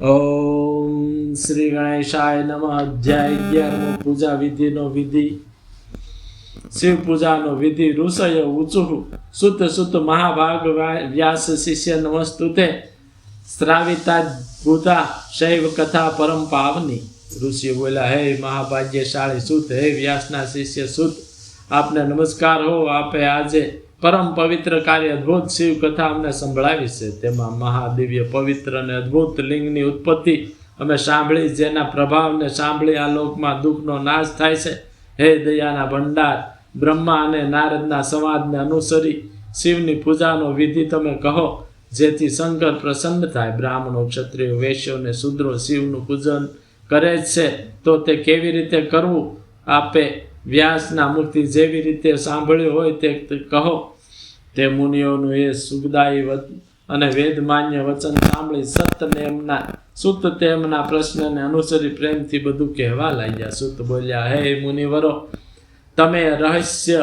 ઓમ શ્રી ગણેશાય નમઃ. અધ્યાય 11 પૂજા વિધિનો વિધિ. શિવ પૂજાનો વિધિ. ઋષય ઊચુઃ સુત સુત મહાભાગ વ્યાસ શિષ્ય નમસ્તુતે શ્રાવિતા ભૂતા શૈવ કથા પરમ પાવની. ઋષિ બોલ્યા, હે મહાભાગ્યશાળી સુત, હે વ્યાસના શિષ્ય સુત, આપને નમસ્કાર હો. આપે આજે પરમ પવિત્ર કાર્ય અદ્ભુત શિવ કથા અમને સંભળાવી છે. તેમાં મહાદિવ્ય પવિત્ર અને અદ્ભુત લિંગની ઉત્પત્તિ અમે સાંભળી, જેના પ્રભાવને સાંભળી આ લોકમાં દુઃખનો નાશ થાય છે. હે દયાના ભંડાર, બ્રહ્મા અને નારદના સંવાદને અનુસરી શિવની પૂજાનો વિધિ તમે કહો, જેથી શંકર પ્રસન્ન થાય. બ્રાહ્મણો, ક્ષત્રિયો, વૈશ્યો અને શૂદ્રો શિવનું પૂજન કરે છે, તો તે કેવી રીતે કરવું? આપે વ્યાસના મુખથી જેવી રીતે સાંભળ્યું હોય તે કહો. તે મુનિઓનું એ સુખદાયી અને વેદમાન્ય વચન સાંભળી સુત તેમના પ્રશ્નને અનુસરી પ્રેમથી બધું કહેવા લાગ્યા. સુત બોલ્યા, હે મુનિવરો, તમે રહસ્ય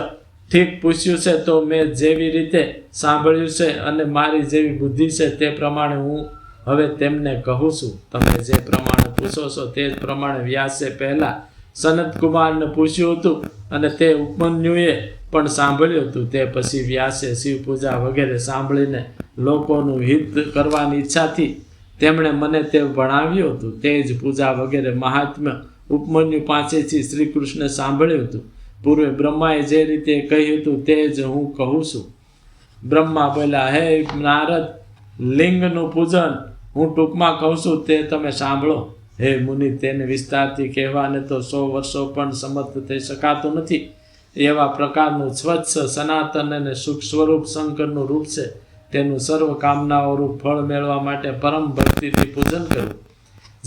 ઠીક પૂછ્યું છે. તો મેં જેવી રીતે સાંભળ્યું છે અને મારી જેવી બુદ્ધિ છે તે પ્રમાણે હું હવે તેમને કહું છું. તમે જે પ્રમાણે પૂછો છો તે જ પ્રમાણે વ્યાસે પહેલા સનત કુમારને પૂછ્યું હતું અને તે ઉપમન્યુએ પણ સાંભળ્યું હતું. તે પછી વ્યાસે શિવ પૂજા વગેરે સાંભળીને લોકોનું હિત કરવાની ઈચ્છાથી તેમણે મને તે ભણાવ્યું હતું. તે જ પૂજા વગેરે મહાત્મ્ય ઉપમન્યુ પાસેથી શ્રી કૃષ્ણે સાંભળ્યું હતું. પૂર્વે બ્રહ્માએ જે રીતે કહ્યું હતું તે જ હું કહું છું. બ્રહ્મા બોલ્યા, હે નારદ, લિંગનું પૂજન હું ટૂંકમાં કહું છું, તે તમે સાંભળો. હે મુનિ, તેને વિસ્તારથી કહેવાને તો 100 વર્ષો પણ સમર્થ થઈ શકાતું નથી. એવા પ્રકારનું સ્વચ્છ, સનાતન અને સુખ સ્વરૂપ શંકરનું રૂપ છે. તેનું સર્વ કામનાઓ રૂપ ફળ મેળવવા માટે પરમ ભક્તિથી પૂજન કરવું.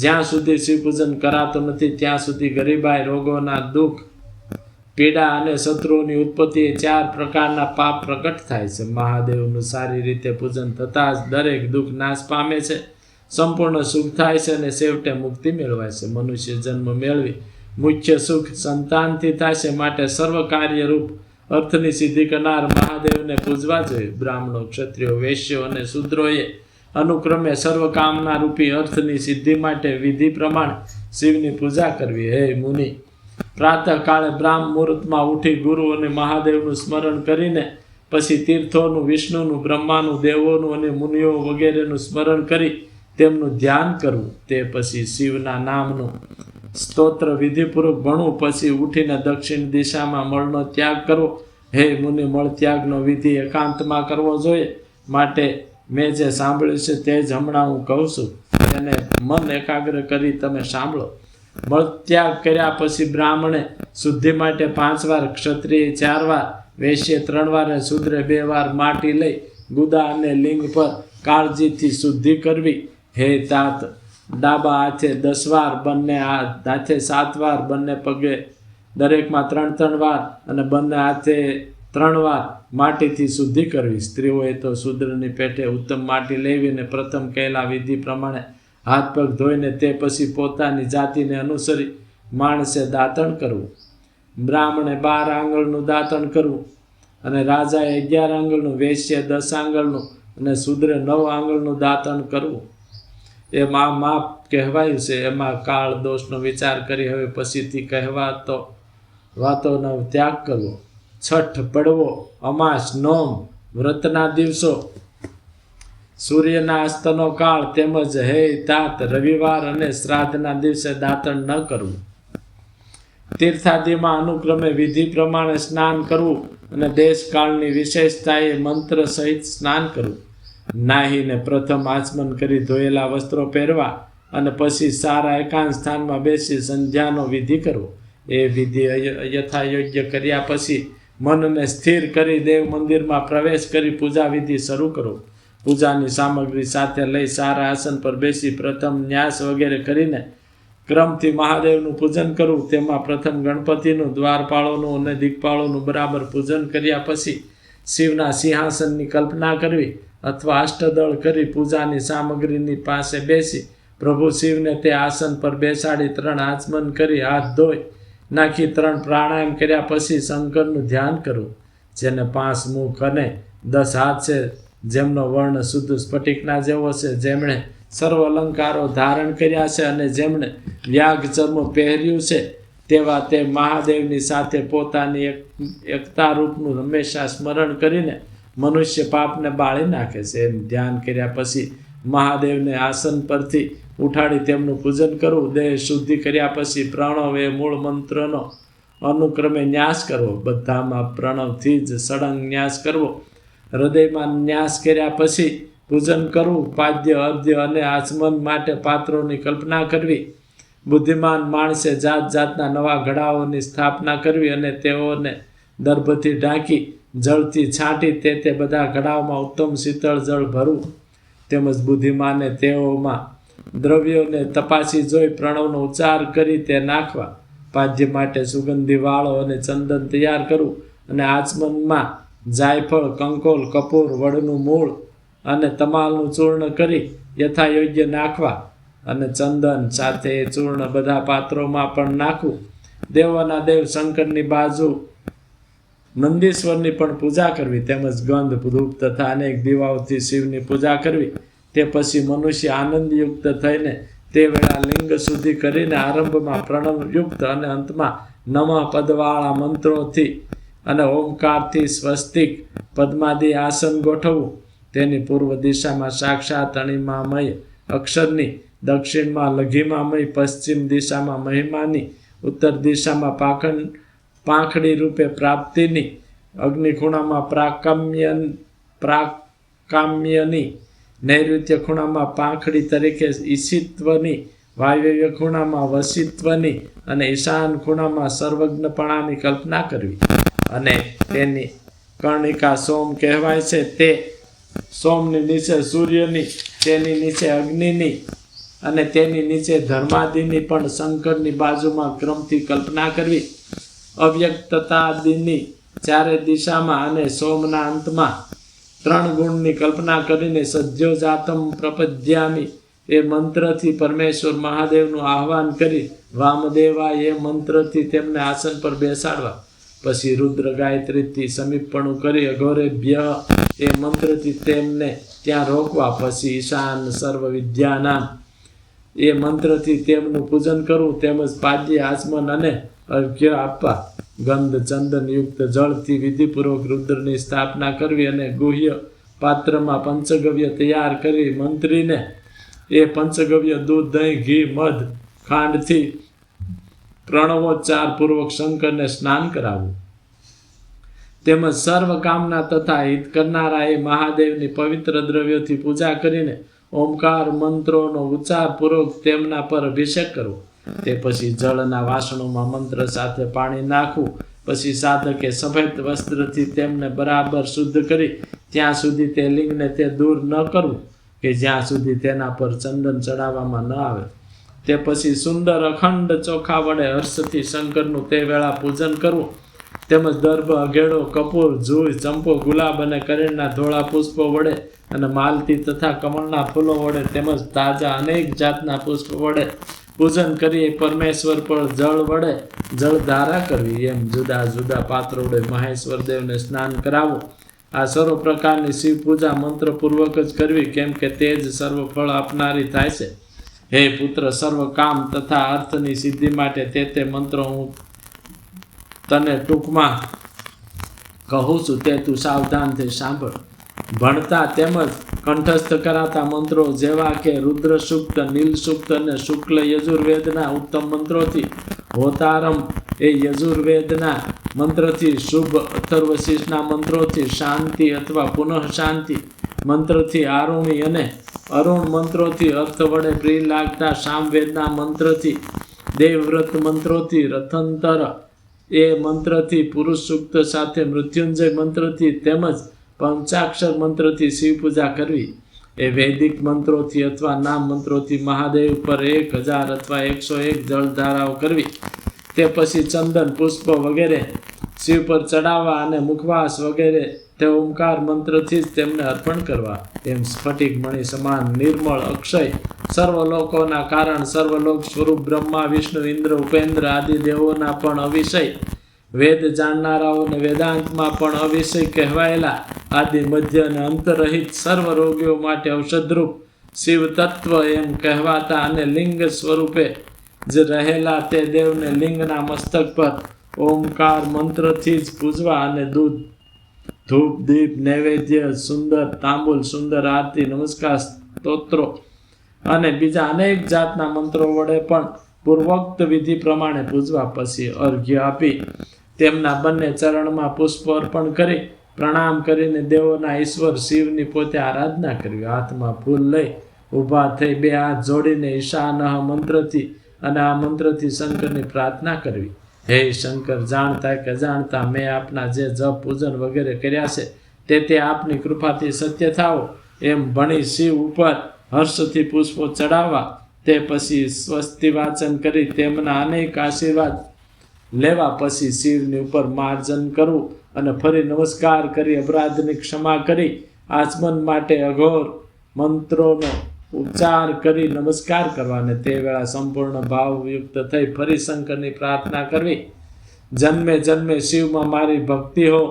જ્યાં સુધી શિવ પૂજન કરાતું નથી ત્યાં સુધી ગરીબાઈ, રોગોના દુઃખ, પીડા અને શત્રુઓની ઉત્પત્તિ એ 4 પ્રકારના પાપ પ્રકટ થાય છે. મહાદેવનું સારી રીતે પૂજન થતાં જ દરેક દુઃખ નાશ પામે છે, સંપૂર્ણ સુખ થાય છે અને છેવટે મુક્તિ મેળવાય છે. મનુષ્ય જન્મ મેળવી મુખ્ય સુખ સંતાનથી થાય છે, માટે સર્વ કાર્યરૂપ અર્થની સિદ્ધિ કરનાર મહાદેવને પૂજવા જોઈએ. બ્રાહ્મણો, ક્ષત્રિયો, વૈશ્યો અને શૂદ્રોએ અનુક્રમે સર્વ કામના રૂપી અર્થની સિદ્ધિ માટે વિધિ પ્રમાણે શિવની પૂજા કરવી. હે મુનિ, પ્રાતઃકાળે બ્રાહ્મ મુહૂર્તમાં ઉઠી ગુરુ અને મહાદેવનું સ્મરણ કરીને પછી તીર્થોનું, વિષ્ણુનું, બ્રહ્માનું, દેવોનું અને મુનિઓ વગેરેનું સ્મરણ કરી તેમનું ધ્યાન કરવું. તે પછી શિવના નામનું સ્તોત્ર વિધિપૂર્વક ભણવું. પછી ઉઠીને દક્ષિણ દિશામાં મળનો ત્યાગ કરવો. હે મુનિ, મળ ત્યાગનો વિધિ એકાંતમાં કરવો જોઈએ. માટે મેં જે સાંભળ્યું છે તે જ હમણાં હું કહું છું. તેને મન એકાગ્ર કરી તમે સાંભળો. મળ ત્યાગ કર્યા પછી બ્રાહ્મણે શુદ્ધિ માટે 5 વાર, ક્ષત્રિય 4 વાર, વૈશ્ય 3 વાર અને શૂદ્રે 2 વાર માટી લઈ ગુદા અને લિંગ પર કાળજીથી શુદ્ધિ કરવી. હે તાત, ડાબા હાથે 10 વાર, બંને હાથે 7 વાર, બંને પગે દરેકમાં 3 વાર અને બંને હાથે 3 વાર માટીથી શુદ્ધિ કરવી. સ્ત્રીઓએ તો શૂદ્રની પેટે ઉત્તમ માટી લેવીને પ્રથમ કહેલા વિધિ પ્રમાણે હાથ પગ ધોઈને તે પછી પોતાની જાતિને અનુસરી માણસે દાંતણ કરવું. બ્રાહ્મણે 12 આંગળનું દાંતણ કરવું અને રાજાએ 11 આંગળનું, વૈશ્ય 10 આંગળનું અને શૂદ્રે 9 આંગળનું દાંતણ કરવું. એમાં માપ કહેવાયું છે. એમાં કાળ દોષનો વિચાર કરી હવે પછીથી કહેવાતો વાતોનો ત્યાગ કરવો. છઠ, પડવો, અમાસ, નોમ, વ્રતના દિવસો, સૂર્યના અસ્તનો કાળ તેમજ હે તાત, રવિવાર અને શ્રાદ્ધના દિવસે દાંતણ ન કરવું. તીર્થાદિમાં અનુક્રમે વિધિ પ્રમાણે સ્નાન કરવું અને દેશકાળની વિશેષતાએ મંત્ર સહિત સ્નાન કરવું. નાહીને પ્રથમ આચમન કરી ધોયેલા વસ્ત્રો પહેરવા અને પછી સારા એકાંત સ્થાનમાં બેસી સંધ્યાનો વિધિ કરવો. એ વિધિ યથાયોગ્ય કર્યા પછી મનને સ્થિર કરી દેવ મંદિરમાં પ્રવેશ કરી પૂજા વિધિ શરૂ કરો. પૂજાની સામગ્રી સાથે લઈ સારા આસન પર બેસી પ્રથમ ન્યાસ વગેરે કરીને ક્રમથી મહાદેવનું પૂજન કરવું. તેમાં પ્રથમ ગણપતિનું, દ્વારપાળોનું અને દિક્પાળોનું બરાબર પૂજન કર્યા પછી શિવના સિંહાસનની કલ્પના કરવી અથવા અષ્ટદળ કરી પૂજાની સામગ્રીની પાસે બેસી પ્રભુ શિવને તે આસન પર બેસાડી 3 આચમન કરી હાથ ધોઈ નાખી 3 પ્રાણાયામ કર્યા પછી શંકરનું ધ્યાન કરવું. જેને 5 મુખ અને 10 હાથ છે, જેમનો વર્ણ શુદ્ધ સ્ફટિકના જેવો છે, જેમણે સર્વ અલંકારો ધારણ કર્યા છે અને જેમણે વ્યાઘ ચર્મ પહેર્યું છે તેવા તે મહાદેવની સાથે પોતાની એકતા રૂપનું હંમેશા સ્મરણ કરીને મનુષ્ય પાપને બાળી નાખે છે. એમ ધ્યાન કર્યા પછી મહાદેવને આસન પરથી ઉઠાડી તેમનું પૂજન કરવું. દેહ શુદ્ધિ કર્યા પછી પ્રણવ એ મૂળ મંત્રનો અનુક્રમે ન્યાસ કરવો. બધામાં પ્રણવથી જ સળંગ ન્યાસ કરવો. હૃદયમાં ન્યાસ કર્યા પછી પૂજન કરવું. પાદ્ય અર્ધ્ય અને આચમન માટે પાત્રોની કલ્પના કરવી. બુદ્ધિમાન માણસે જાત જાતના નવા ઘડાઓની સ્થાપના કરવી અને તેઓને દર્ભથી ઢાંકી જળથી છાંટી તે બધા ઘડાઓમાં ઉત્તમ શીતળ જળ ભરવું. તેમજ બુદ્ધિમાને તેઓમાં દ્રવ્યોને તપાસી જોઈ પ્રણવનો ઉચ્ચાર કરી તે નાખવા. પાદ્ય માટે સુગંધી વાળો અને ચંદન તૈયાર કરવું અને આચમનમાં જાયફળ, કંકોલ, કપૂર, વડનું મૂળ અને તમાલનું ચૂર્ણ કરી યથાયોગ્ય નાખવા અને ચંદન સાથે એ ચૂર્ણ બધા પાત્રોમાં પણ નાખવું. દેવોના દેવ શંકરની બાજુ નંદીશ્વરની પણ પૂજા કરવી. તેમજ ગંધ, ધૂપ તથા અનેક દીવાઓથી શિવની પૂજા કરવી. તે પછી મનુષ્ય આનંદયુક્ત થઈને તે વેળા લિંગ શુદ્ધિ કરીને આરંભમાં પ્રણવયુક્ત અને અંતમાં નમઃ પદવાળા મંત્રોથી અને ઓમકારથી સ્વસ્તિક પદ્માદિ આસન ગોઠવવું. તેની પૂર્વ દિશામાં સાક્ષાત અણિમામય અક્ષરની, દક્ષિણમાં લઘિમામય, પશ્ચિમ દિશામાં મહિમાની, ઉત્તર દિશામાં પાંખડી રૂપે પ્રાપ્તિની, અગ્નિખૂણામાં પ્રાકામ્યની, નૈઋત્ય ખૂણામાં પાંખડી તરીકે ઈશિત્વની, વાયવ્ય ખૂણામાં વસિત્વની અને ઈશાન ખૂણામાં સર્વજ્ઞપણાની કલ્પના કરવી. અને તેની કર્ણિકા સોમ કહેવાય છે. તે સોમની નીચે સૂર્યની, તેની નીચે અગ્નિની અને તેની નીચે ધર્માદિની પણ શંકરની બાજુમાં ક્રમથી કલ્પના કરવી. અવ્યક્તતાદિની ચારે દિશામાં અને સોમના અંતમાં 3 ગુણની કલ્પના કરીને સદ્યોજાતમ પ્રપદ્યામી એ મંત્રથી પરમેશ્વર મહાદેવનું આહ્વાન કરી વામદેવા એ મંત્રથી તેમને આસન પર બેસાડવા. પછી રુદ્ર ગાયત્રીથી સમીપપણું કરી અઘોરેભ્ય એ મંત્રથી તેમને ત્યાં રોકવા. પછી ઈશાન સર્વ વિદ્યાનામ એ મંત્રથી તેમનું પૂજન કરવું. તેમજ પાદ્ય, આચમન અને અર્ઘ્ય આપવા. ગંધ ચંદન યુક્ત જળથી વિધિપૂર્વક રુદ્રની સ્થાપના કરવી અને ગુહ્ય પાત્રમાં પંચગવ્ય તૈયાર કરી મંત્રીને એ પંચગવ્ય દૂધ, દહીં, ઘી, મધ, ખાંડથી પ્રણવોચ્ચાર પૂર્વક શંકરને સ્નાન કરાવવું. તેમજ સર્વ કામના તથા હિત કરનારા એ મહાદેવની પવિત્ર દ્રવ્યોથી પૂજા કરીને ઓમકાર મંત્રોનો ઉચ્ચાર પૂર્વક તેમના પર અભિષેક કરવો. તે પછી જળના વાસણોમાં મંત્ર સાથે પાણી નાખવું. પછી સાધકે સફેદ વસ્ત્રથી તેમને બરાબર શુદ્ધ કરી ત્યાં સુધી તે લિંગને તે દૂર ન કરવું કે જ્યાં સુધી તેના પર ચંદન ચડાવવામાં ન આવે. તે પછી સુંદર અખંડ ચોખા વડે હર્ષથી શંકરનું તે વેળા પૂજન કરવું. તેમજ દર્ભ, અઘેડો, કપૂર, જુઈ, ચંપો, ગુલાબ અને કરેણના ધોળા પુષ્પો વડે અને માલતી તથા કમળના ફૂલો વડે તેમજ તાજા અનેક જાતના પુષ્પ વડે પૂજન કરી પરમેશ્વર પર જળ વડે જળધારા કરવી. એમ જુદા જુદા પાત્રો વડે મહેશ્વર દેવને સ્નાન કરાવવું. આ સર્વ પ્રકારની શિવ પૂજા મંત્રપૂર્વક જ કરવી, કેમ કે તે જ સર્વ ફળ આપનારી થાય છે. હે પુત્ર, સર્વ કામ તથા અર્થની સિદ્ધિ માટે તે મંત્રો હું તને ટૂંકમાં કહું છું, તે તું સાવધાનથી સાંભળ. ભણતા તેમજ કંઠસ્થ કરાતા મંત્રો જેવા કે રુદ્ર સૂક્ત, નીલ સૂક્ત અને શુક્લ યજુર્વેદના ઉત્તમ મંત્રોથી, હોતારમ એ યજુર્વેદના મંત્રથી, શુભ અથર્વશીષના મંત્રોથી, શાંતિ અથવા પુનઃ શાંતિ મંત્રથી, આરુણી અને અરુણ મંત્રોથી, અર્થ વડે પ્રિય લાગતા સામવેદના મંત્રથી, દેવવ્રત મંત્રોથી, રથંતર એ મંત્રથી, પુરુષ સૂક્ત સાથે મૃત્યુંજય મંત્રથી તેમજ પંચાક્ષર મંત્રથી શિવ પૂજા કરવી. એ વૈદિક મંત્રોથી અથવા નામ મંત્રોથી મહાદેવ પર 1000 અથવા 101 જળધારાઓ કરવી. તે પછી ચંદન, પુષ્પ વગેરે શિવ પર ચડાવવા અને મુખવાસ વગેરે તે ઓમકાર મંત્રથી જ તેમને અર્પણ કરવા. તેમ સ્ફટિક મણિ સમાન નિર્મળ, અક્ષય, સર્વલોકોના કારણ, સર્વલોક સ્વરૂપ બ્રહ્મા, વિષ્ણુ, ઇન્દ્ર, ઉપેન્દ્ર આદિ દેવોના પણ અવિષય, વેદ જાણનારાઓને વેદાંતમાં પણ અવિષય કહેવાયેલા આદિ, મધ્ય અને અંતરહિત સર્વ રોગીઓ માટે ઔષધરૂપ શિવ તત્વ એમ કહેવાતા અને લિંગ સ્વરૂપે જ રહેલા તે દેવને લિંગના મસ્તક પર ઓમકાર મંત્રથી જ પૂજવા અને દૂધ ધૂપ દીપ નૈવેદ્ય સુંદર તાંબુલ સુંદર આરતી નમસ્કાર સ્તોત્રો અને બીજા અનેક જાતના મંત્રો વડે પણ પૂર્વોક્ત વિધિ પ્રમાણે પૂજવા. પછી અર્ઘ્ય આપી તેમના બંને ચરણમાં પુષ્પ અર્પણ કરી પ્રણામ કરીને દેવોના ઈશ્વર શિવની પોતે આરાધના કરવી. હાથમાં ફૂલ લઈ ઊભા થઈ બે હાથ જોડીને ઈશાનઃ મંત્રથી અને આ મંત્રથી શંકરની પ્રાર્થના કરવી. હે શંકર, જાણતા કે જાણતા મેં આપના જે જપ પૂજન વગેરે કર્યા છે તે આપની કૃપાથી સત્ય થાઓ એમ ભણી શિવ ઉપર હર્ષથી પુષ્પો ચડાવવા. તે પછી સ્વસ્તિ વાચન કરી તેમના અનેક આશીર્વાદ લેવા. પછી શિવની ઉપર માર્જન કરવું અને ફરી નમસ્કાર કરી અપરાધની ક્ષમા કરી આચમન માટે અઘોર મંત્રોનો ઉચ્ચાર કરી નમસ્કાર કરવાને તે વેળા સંપૂર્ણ ભાવયુક્ત થઈ ફરી શંકરની પ્રાર્થના કરવી. જન્મે જન્મે શિવમાં મારી ભક્તિ હો,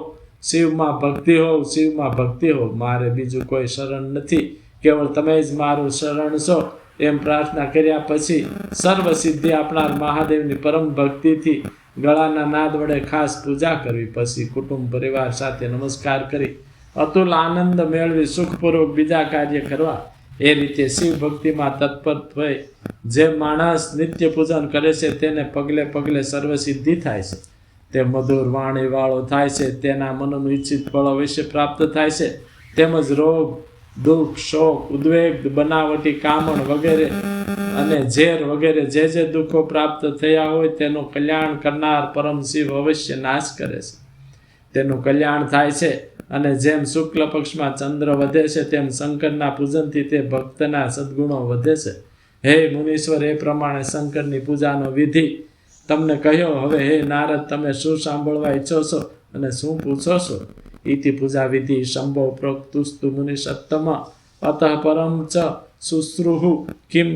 શિવમાં ભક્તિ હો, શિવમાં ભક્તિ હો. મારે બીજું કોઈ શરણ નથી, કેવળ તમે જ મારું શરણ છો એમ પ્રાર્થના કર્યા પછી સર્વ સિદ્ધિ આપનાર મહાદેવની પરમ ભક્તિથી ગળાના નાદ વડે ખાસ પૂજા કરવી. પછી કુટુંબ પરિવાર સાથે નમસ્કાર કરી અતુલ આનંદ મેળવી સુખપૂર્વક બીજા કાર્ય કરવા. એ રીતે શિવ ભક્તિમાં તત્પર થઈ જે માણસ નિત્ય પૂજન કરે છે તેને પગલે પગલે સર્વસિદ્ધિ થાય છે. તે મધુર વાણી વાળો થાય છે, તેના મનનું ઈચ્છિત ફળ અવશ્ય પ્રાપ્ત થાય છે. તેમજ રોગ દુઃખ શોક ઉદ્વેગ બનાવટી કામણ વગેરે અને ઝેર વગેરે જે દુઃખો પ્રાપ્ત થયા હોય તેનું કલ્યાણ કરનાર પરમ શિવ અવશ્ય નાશ કરે છે. તેનું કલ્યાણ થાય છે. અને જેમ શુક્લ પક્ષમાં ચંદ્ર વધે છે તેમ શંકરના પૂજનથી તે ભક્તના સદગુણો વધે છે. હે મુનીશ્વર, એ પ્રમાણે શંકરની પૂજાનો વિધિ તમને કહ્યો. હવે હે નારદ, તમે શું સાંભળવા ઈચ્છો છો અને શું પૂછો છો? ઇતિ પૂજા વિધિ શંભો પ્રોક્તુસ્તુ મુનિષત્તમ અતઃ પરમ ચ શુશ્રુહુ કિમ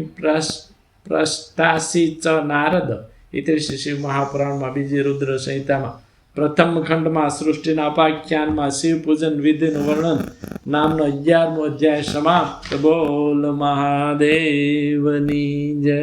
પ્રષ્ટાસી ચ નારદ. ઇતિ શ્રી શિવ મહાપુરાણમાં બીજી રુદ્ર સંહિતામાં પ્રથમ ખંડમાં સૃષ્ટિના ઉપાખ્યાનમાં શિવ પૂજન વિધિનું વર્ણન નામનો 11મો અધ્યાય સમાપ્ત. બોલ મહાદેવની જય.